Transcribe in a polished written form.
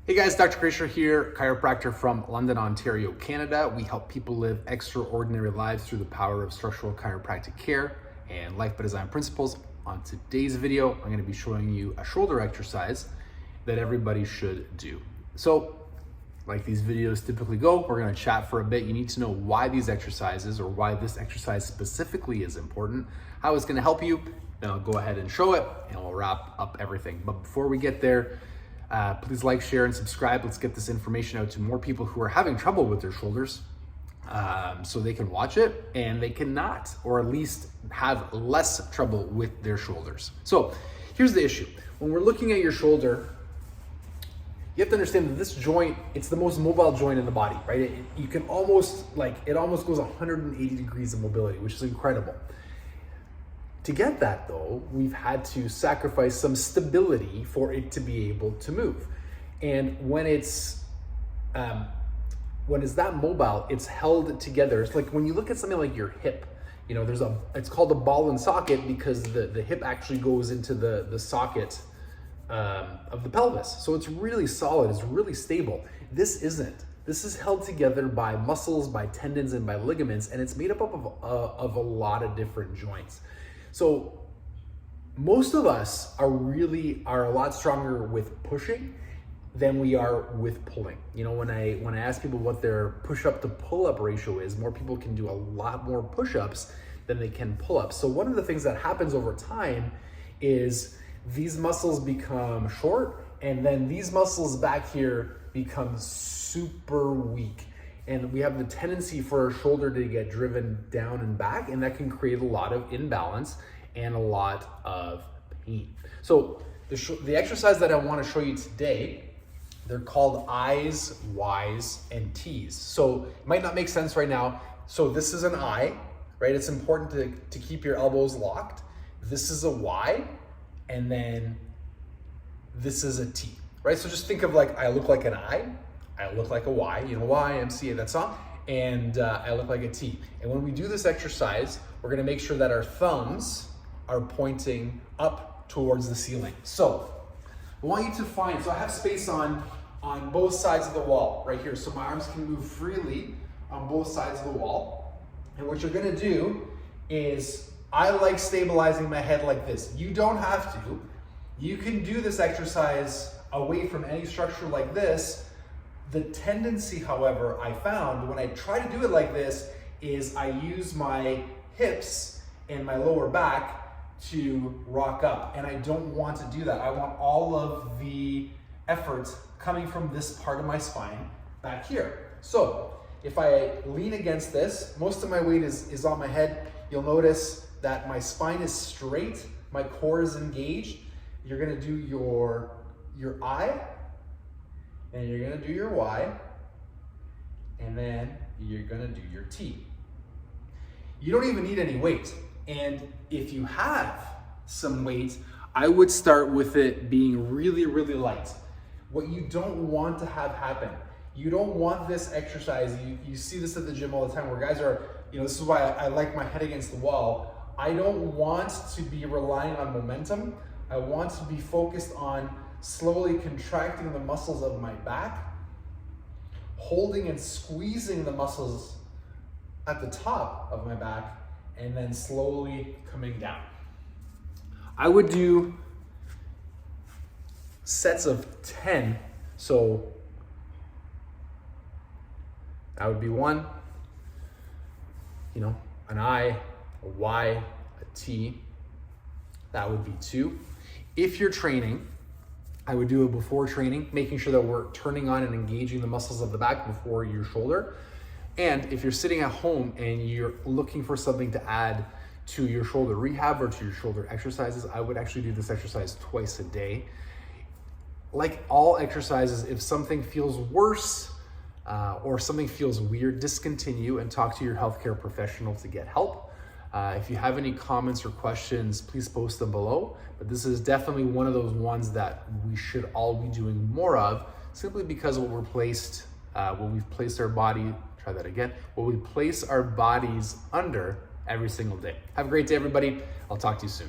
Hey guys, Dr. Kresimir here, chiropractor from London, Ontario, Canada. We help people live extraordinary lives through the power of structural chiropractic care and life by design principles. On today's video, I'm going to be showing you a shoulder exercise that everybody should do. So, like these videos typically go, we're going to chat for a bit. You need to know why these exercises or why this exercise specifically is important, how it's going to help you. Then I'll go ahead and show it and we'll wrap up everything. But before we get there, please like, share, and subscribe. Let's get this information out to more people who are having trouble with their shoulders so they can watch it and they cannot, or at least have less trouble with their shoulders. So here's the issue. When we're looking at your shoulder, you have to understand that this joint, it's the most mobile joint in the body, right? You can almost, it almost goes 180 degrees of mobility, which is incredible. To get that though, we've had to sacrifice some stability for it to be able to move. And when it's that mobile, it's held together. It's like when you look at something like your hip, you know, it's called a ball and socket because the hip actually goes into the socket of the pelvis. So it's really solid, it's really stable. This isn't. This is held together by muscles, by tendons, and by ligaments, and it's made up of a lot of different joints. So most of us are a lot stronger with pushing than we are with pulling. You know, when I ask people what their push-up to pull-up ratio is, more people can do a lot more push-ups than they can pull-ups. So one of the things that happens over time is these muscles become short, and then these muscles back here become super weak. And we have the tendency for our shoulder to get driven down and back, and that can create a lot of imbalance and a lot of pain. So the exercise that I want to show you today, they're called I's, Y's, and T's. So it might not make sense right now. So this is an I, right? It's important to keep your elbows locked. This is a Y, and then this is a T, right? So just think of I look like an I look like a Y, you know, YMCA, that song, and I look like a T. And when we do this exercise, we're gonna make sure that our thumbs are pointing up towards the ceiling. So I want you to find, so I have space on both sides of the wall right here. So my arms can move freely on both sides of the wall. And what you're gonna do is, I like stabilizing my head like this. You don't have to. You can do this exercise away from any structure like this. The tendency, however, I found when I try to do it like this is I use my hips and my lower back to rock up, and I don't want to do that. I want all of the effort coming from this part of my spine back here. So if I lean against this, most of my weight is on my head. You'll notice that my spine is straight, my core is engaged. You're gonna do your I, and you're gonna do your Y, and then you're gonna do your T. You don't even need any weight. And if you have some weight, I would start with it being really, really light. What you don't want to have happen, you don't want this exercise, you see this at the gym all the time where guys are, you know, this is why I like my head against the wall. I don't want to be relying on momentum. I want to be focused on slowly contracting the muscles of my back, holding and squeezing the muscles at the top of my back, and then slowly coming down. I would do sets of 10. So that would be 1, you know, an I, a Y, a T. That would be 2. If you're training, I would do it before training, making sure that we're turning on and engaging the muscles of the back before your shoulder. And if you're sitting at home and you're looking for something to add to your shoulder rehab or to your shoulder exercises, I would actually do this exercise twice a day. Like all exercises, if something feels worse or something feels weird, discontinue and talk to your healthcare professional to get help. If you have any comments or questions, please post them below. But this is definitely one of those ones that we should all be doing more of, simply because what we've placed our body, what we place our bodies under every single day. Have a great day, everybody. I'll talk to you soon.